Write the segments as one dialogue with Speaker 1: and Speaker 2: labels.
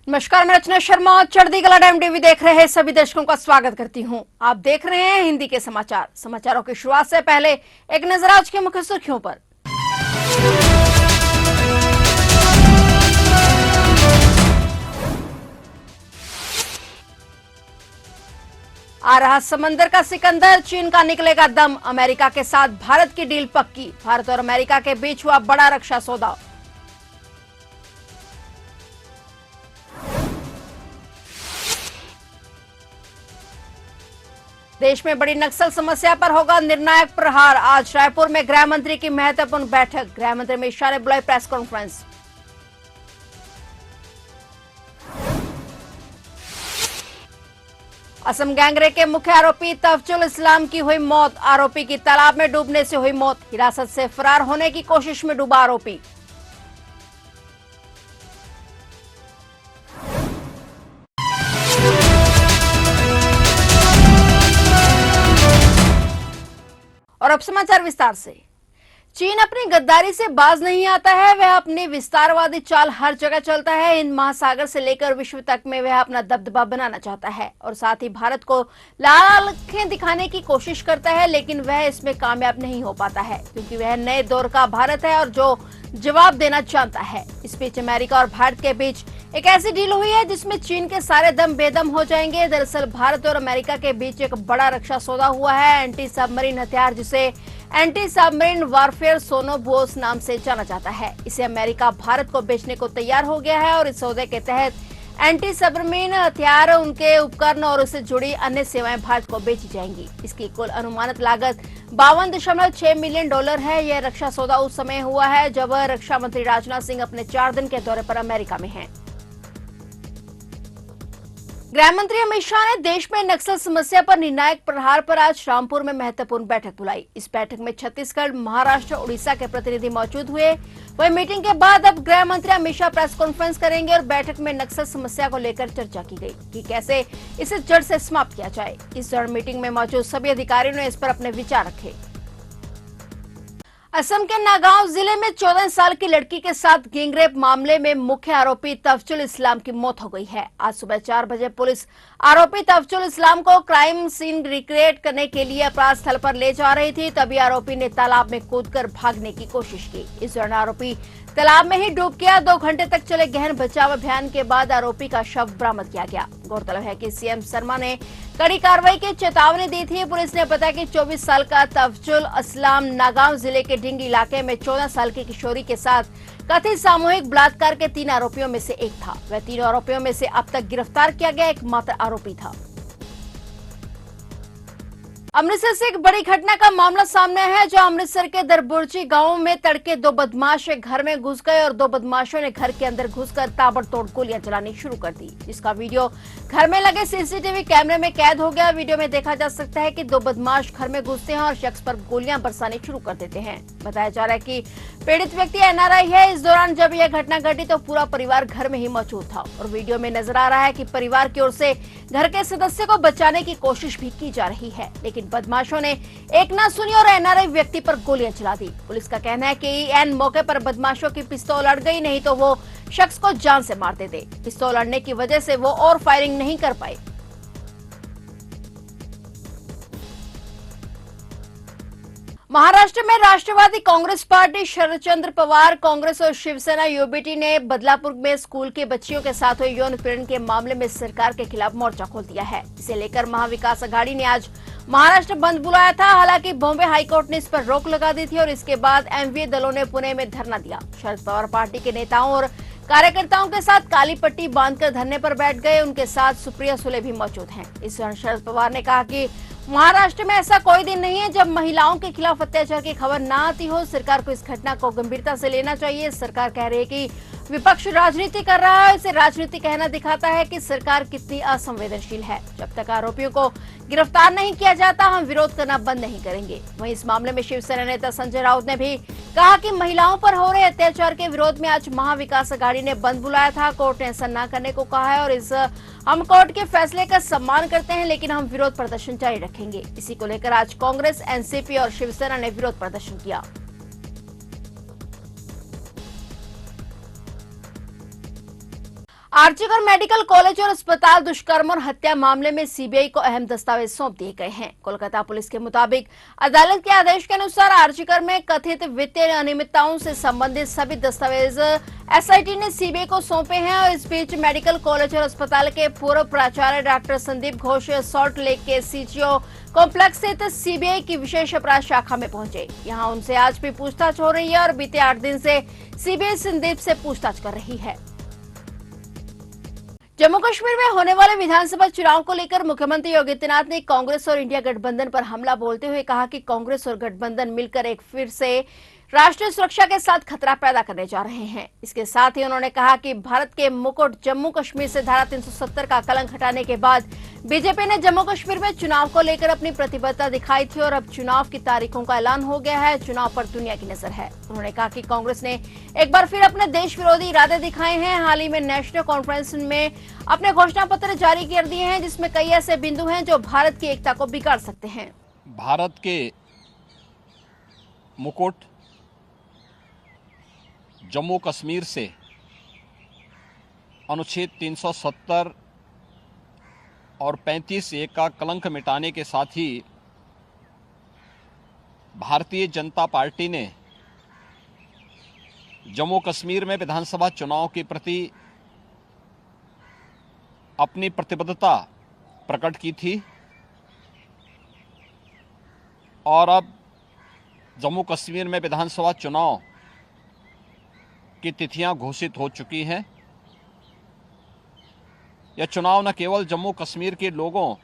Speaker 1: नमस्कार, मैं रचना शर्मा। चढ़ती कला टाइम टीवी देख रहे सभी दर्शकों का स्वागत करती हूं। आप देख रहे हैं हिंदी के समाचार। समाचारों की शुरुआत से पहले एक नजर आज की मुख्य सुर्खियों पर। आ रहा समंदर का सिकंदर, चीन का निकलेगा दम। अमेरिका के साथ भारत की डील पक्की। भारत और अमेरिका के बीच हुआ बड़ा रक्षा सौदा। देश में बड़ी नक्सल समस्या पर होगा निर्णायक प्रहार। आज रायपुर में गृह मंत्री की महत्वपूर्ण बैठक। गृह मंत्री अमित शाह ने बुलाई प्रेस कॉन्फ्रेंस। असम गैंगरेप के मुख्य आरोपी तफजुल इस्लाम की हुई मौत। आरोपी की तालाब में डूबने से हुई मौत। हिरासत से फरार होने की कोशिश में डूबा आरोपी। और अब समाचार विस्तार से। चीन अपनी गद्दारी से बाज नहीं आता है। वह अपनी विस्तारवादी चाल हर जगह चलता है। हिंद महासागर से लेकर विश्व तक में वह अपना दबदबा बनाना चाहता है और साथ ही भारत को लाल आंखें दिखाने की कोशिश करता है, लेकिन वह इसमें कामयाब नहीं हो पाता है क्योंकि वह नए दौर का भारत है और जो जवाब देना चाहता है। इस बीच अमेरिका और भारत के बीच एक ऐसी डील हुई है जिसमें चीन के सारे दम बेदम हो जाएंगे। दरअसल भारत और अमेरिका के बीच एक बड़ा रक्षा सौदा हुआ है। एंटी सबमरीन हथियार, जिसे एंटी सबमरीन वारफेयर सोनोबोस नाम से जाना जाता है, इसे अमेरिका भारत को बेचने को तैयार हो गया है और इस सौदे के तहत एंटी सबमरीन हथियार, उनके उपकरण और उससे जुड़ी अन्य सेवाएं भारत को बेची जाएंगी। इसकी कुल अनुमानित लागत $52.6 मिलियन है। यह रक्षा सौदा उस समय हुआ है जब रक्षा मंत्री राजनाथ सिंह अपने 4 दिन के दौरे पर अमेरिका में हैं। गृह मंत्री अमित शाह ने देश में नक्सल समस्या पर निर्णायक प्रहार पर आज रामपुर में महत्वपूर्ण बैठक बुलाई। इस बैठक में छत्तीसगढ़, महाराष्ट्र, उड़ीसा के प्रतिनिधि मौजूद हुए। वही मीटिंग के बाद अब गृह मंत्री अमित शाह प्रेस कॉन्फ्रेंस करेंगे और बैठक में नक्सल समस्या को लेकर चर्चा की गई कि कैसे इसे जड़ से समाप्त किया जाए। इस दौरान मीटिंग में मौजूद सभी अधिकारियों ने इस पर अपने विचार रखे। असम के नागांव जिले में 14 साल की लड़की के साथ गैंगरेप मामले में मुख्य आरोपी तफजुल इस्लाम की मौत हो गई है। आज सुबह 4 बजे पुलिस आरोपी तफजुल इस्लाम को क्राइम सीन रिक्रिएट करने के लिए अपराध स्थल पर ले जा रही थी। तभी आरोपी ने तालाब में कूदकर भागने की कोशिश की। इस दौरान आरोपी तालाब में ही डूब गया। 2 घंटे तक चले गहन बचाव अभियान के बाद आरोपी का शव बरामद किया गया। गौरतलब है कि सीएम शर्मा ने कड़ी कार्रवाई की चेतावनी दी थी। पुलिस ने बताया कि 24 साल का तफजुल इस्लाम नागांव जिले के डिंग इलाके में 14 साल की किशोरी के साथ कथित सामूहिक बलात्कार के 3 आरोपियों में से एक था। वह 3 आरोपियों में से अब तक गिरफ्तार किया गया एकमात्र आरोपी था। अमृतसर से एक बड़ी घटना का मामला सामने है, जहां अमृतसर के दरबुर्जी गांव में तड़के 2 बदमाश एक घर में घुस गए और 2 बदमाशों ने घर के अंदर घुसकर ताबड़तोड़ गोलियां चलानी शुरू कर दी, जिसका वीडियो घर में लगे सीसीटीवी कैमरे में कैद हो गया। वीडियो में देखा जा सकता है कि 2 बदमाश घर में घुसते हैं और शख्स पर गोलियां बरसानी शुरू कर देते हैं। बताया जा रहा है कि पीड़ित व्यक्ति एनआरआई है। इस दौरान जब यह घटना घटी तो पूरा परिवार घर में ही मौजूद था और वीडियो में नजर आ रहा है कि परिवार की ओर से घर के सदस्य को बचाने की कोशिश भी की जा रही है, लेकिन बदमाशों ने एक ना सुनी और एनआरआई व्यक्ति पर गोलियां चला दी। पुलिस का कहना है कि एन मौके पर बदमाशों की पिस्तौल अड़ गई, नहीं तो वो शख्स को जान से मार देते। पिस्तौल अड़ने की वजह से वो और फायरिंग नहीं कर पाए। महाराष्ट्र में राष्ट्रवादी कांग्रेस पार्टी, शरदचंद्र पवार कांग्रेस और शिवसेना यूबीटी ने बदलापुर में स्कूल की बच्चियों के साथ हुए यौन उत्पीड़न के मामले में सरकार के खिलाफ मोर्चा खोल दिया है। इसे लेकर महाविकास अघाड़ी ने आज महाराष्ट्र बंद बुलाया था। हालांकि बॉम्बे हाईकोर्ट ने इस पर रोक लगा दी थी और इसके बाद एमवीए दलों ने पुणे में धरना दिया। शरद पवार पार्टी के नेताओं और कार्यकर्ताओं के साथ काली पट्टी बांधकर धरने पर बैठ गए। उनके साथ सुप्रिया सुले भी मौजूद हैं। इस दौरान शरद पवार ने कहा कि महाराष्ट्र में ऐसा कोई दिन नहीं है जब महिलाओं के खिलाफ अत्याचार की खबर न आती हो। सरकार को इस घटना को गंभीरता से लेना चाहिए। सरकार कह रही है कि विपक्ष राजनीति कर रहा है। इसे राजनीति कहना दिखाता है कि सरकार कितनी असंवेदनशील है। जब तक आरोपियों को गिरफ्तार नहीं किया जाता, हम विरोध करना बंद नहीं करेंगे। वहीं इस मामले में शिवसेना नेता संजय राउत ने भी कहा कि महिलाओं पर हो रहे अत्याचार के विरोध में आज महाविकास अघाड़ी ने बंद बुलाया था। कोर्ट ने ऐसा न करने को कहा है और हम कोर्ट के फैसले का सम्मान करते हैं, लेकिन हम विरोध प्रदर्शन जारी रखेंगे। इसी को लेकर आज कांग्रेस, एनसीपी और शिवसेना ने विरोध प्रदर्शन किया। आर्जिकर मेडिकल कॉलेज और अस्पताल दुष्कर्म और हत्या मामले में सीबीआई को अहम दस्तावेज सौंप दिए गए हैं। कोलकाता पुलिस के मुताबिक अदालत के आदेश के अनुसार आर्जिकर में कथित वित्तीय अनियमितताओं से संबंधित सभी दस्तावेज एसआईटी ने सीबीआई को सौंपे हैं। और इस बीच मेडिकल कॉलेज और अस्पताल के पूर्व प्राचार्य doctor Sandeep Ghosh salt lake के सीजीओ कॉम्प्लेक्स स्थित सीबीआई की विशेष अपराध शाखा में पहुंचे। यहां उनसे आज भी पूछताछ हो रही है और बीते 8 दिन से सीबीआई संदीप से पूछताछ कर रही है। जम्मू कश्मीर में होने वाले विधानसभा चुनाव को लेकर मुख्यमंत्री योगी आदित्यनाथ ने कांग्रेस और इंडिया गठबंधन पर हमला बोलते हुए कहा कि कांग्रेस और गठबंधन मिलकर एक फिर से राष्ट्रीय सुरक्षा के साथ खतरा पैदा करने जा रहे हैं। इसके साथ ही उन्होंने कहा कि भारत के मुकुट जम्मू कश्मीर से धारा 370 का कलंक हटाने के बाद बीजेपी ने जम्मू कश्मीर में चुनाव को लेकर अपनी प्रतिबद्धता दिखाई थी और अब चुनाव की तारीखों का ऐलान हो गया है। चुनाव पर दुनिया की नजर है। उन्होंने कहा कि कांग्रेस ने एक बार फिर अपने देश विरोधी इरादे दिखाए हैं। हाल ही में नेशनल कॉन्फ्रेंस में अपने घोषणा पत्र जारी कर दिए हैं जिसमें कई ऐसे बिंदु हैं जो भारत की एकता को बिगाड़ सकते हैं।
Speaker 2: भारत के मुकुट जम्मू कश्मीर से अनुच्छेद 370 और 35(a) का कलंक मिटाने के साथ ही भारतीय जनता पार्टी ने जम्मू कश्मीर में विधानसभा चुनाव के प्रति अपनी प्रतिबद्धता प्रकट की थी और अब जम्मू कश्मीर में विधानसभा चुनाव की तिथियां घोषित हो चुकी हैं। यह चुनाव न केवल जम्मू कश्मीर के लोगों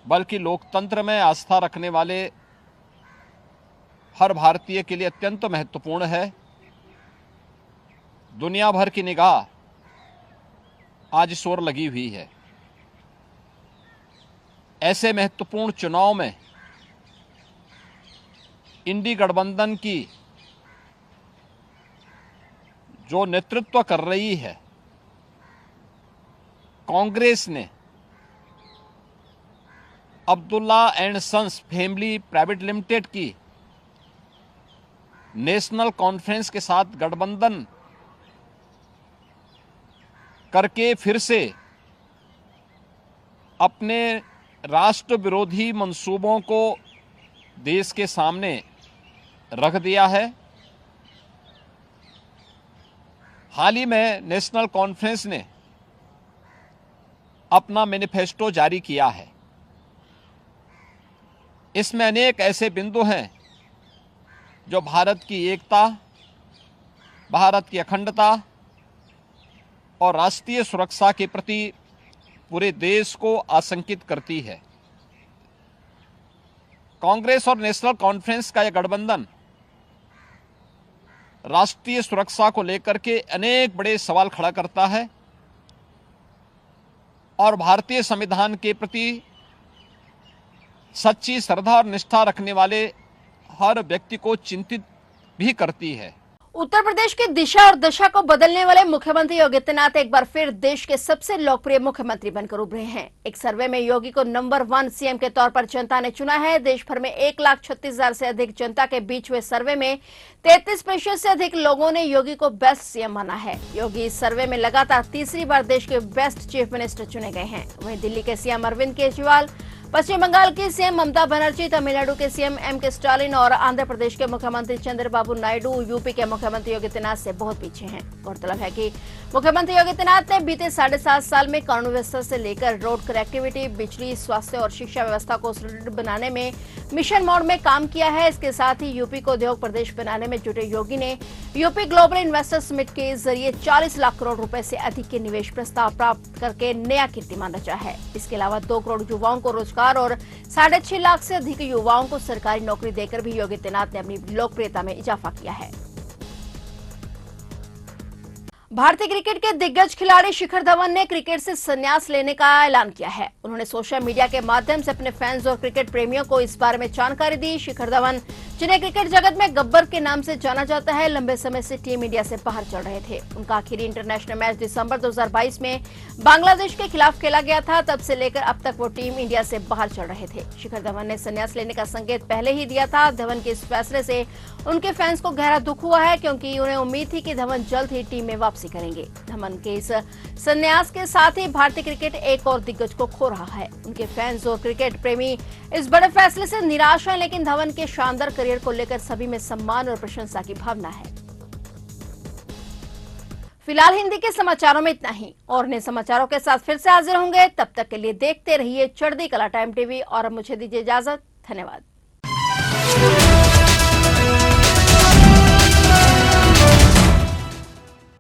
Speaker 2: बल्कि लोकतंत्र में आस्था रखने वाले हर भारतीय के लिए अत्यंत महत्वपूर्ण है। दुनिया भर की निगाह आज इस ओर लगी हुई है। ऐसे महत्वपूर्ण चुनाव में इंडी गठबंधन की जो नेतृत्व कर रही है कांग्रेस ने Abdullah and sons family private limited की नेशनल कॉन्फ्रेंस के साथ गठबंधन करके फिर से अपने राष्ट्र विरोधी मंसूबों को देश के सामने रख दिया है। हाल ही में नेशनल कॉन्फ्रेंस ने अपना मैनिफेस्टो जारी किया है। इसमें अनेक ऐसे बिंदु हैं जो भारत की एकता, भारत की अखंडता और राष्ट्रीय सुरक्षा के प्रति पूरे देश को आशंकित करती है। कांग्रेस और नेशनल कॉन्फ्रेंस का यह गठबंधन राष्ट्रीय सुरक्षा को लेकर के अनेक बड़े सवाल खड़ा करता है और भारतीय संविधान के प्रति सच्ची श्रद्धा और निष्ठा रखने वाले हर व्यक्ति को चिंतित भी करती है।
Speaker 1: उत्तर प्रदेश की दिशा और दशा को बदलने वाले मुख्यमंत्री योगी आदित्यनाथ एक बार फिर देश के सबसे लोकप्रिय मुख्यमंत्री बनकर उभरे हैं। एक सर्वे में योगी को नंबर 1 सीएम के तौर पर जनता ने चुना है। देश भर में 1,36,000 से अधिक जनता के बीच हुए सर्वे में 33% से अधिक लोगों ने योगी को बेस्ट सीएम माना है। योगी इस सर्वे में लगातार तीसरी बार देश के बेस्ट चीफ मिनिस्टर चुने गए हैं। वहीं दिल्ली के सीएम अरविंद केजरीवाल, पश्चिम बंगाल की सीएम ममता बनर्जी, तमिलनाडु के सीएम एम.के. स्टालिन और आंध्र प्रदेश के मुख्यमंत्री चंद्रबाबू नायडू यूपी के मुख्यमंत्री योगी आदित्यनाथ से बहुत पीछे हैं। गौरतलब है कि मुख्यमंत्री योगी आदित्यनाथ ने बीते 7.5 साल में कानून व्यवस्था से लेकर रोड कनेक्टिविटी, बिजली, स्वास्थ्य और शिक्षा व्यवस्था को सुदृढ़ बनाने में मिशन मोड में काम किया है। इसके साथ ही यूपी को उद्योग प्रदेश बनाने में जुटे योगी ने यूपी ग्लोबल इन्वेस्टर समिट के जरिए 40 लाख करोड़ रुपए से अधिक के निवेश प्रस्ताव प्राप्त करके नया कीर्तिमान रचा है। इसके अलावा 2 करोड़ युवाओं को रोजगार और 6.5 लाख से अधिक युवाओं को सरकारी नौकरी देकर भी योगी आदित्यनाथ ने अपनी लोकप्रियता में इजाफा किया है। भारतीय क्रिकेट के दिग्गज खिलाड़ी शिखर धवन ने क्रिकेट से संन्यास लेने का ऐलान किया है। उन्होंने सोशल मीडिया के माध्यम से अपने फैंस और क्रिकेट प्रेमियों को इस बारे में जानकारी दी। शिखर धवन जिन्हें क्रिकेट जगत में गब्बर के नाम से जाना जाता है, लंबे समय से टीम इंडिया से बाहर चल रहे थे। उनका आखिरी इंटरनेशनल मैच दिसंबर 2022 में बांग्लादेश के खिलाफ खेला गया था। तब से लेकर अब तक वो टीम इंडिया से बाहर चल रहे थे। शिखर धवन ने संन्यास लेने का संकेत पहले ही दिया था। धवन के इस फैसले से उनके फैंस को गहरा दुख हुआ है, क्योंकि उन्हें उम्मीद थी कि धवन जल्द ही टीम में वापसी करेंगे। धवन के इस संन्यास के साथ ही भारतीय क्रिकेट एक और दिग्गज को खो रहा है। उनके फैंस और क्रिकेट प्रेमी इस बड़े फैसले से निराश हैं, लेकिन धवन के शानदार करियर को लेकर सभी में सम्मान और प्रशंसा की भावना है। फिलहाल हिंदी के समाचारों में इतना ही, और नए समाचारों के साथ फिर से हाजिर होंगे। तब तक के लिए देखते रहिए चढ़ती कला टाइम टीवी, और अब मुझे दीजिए इजाजत। धन्यवाद।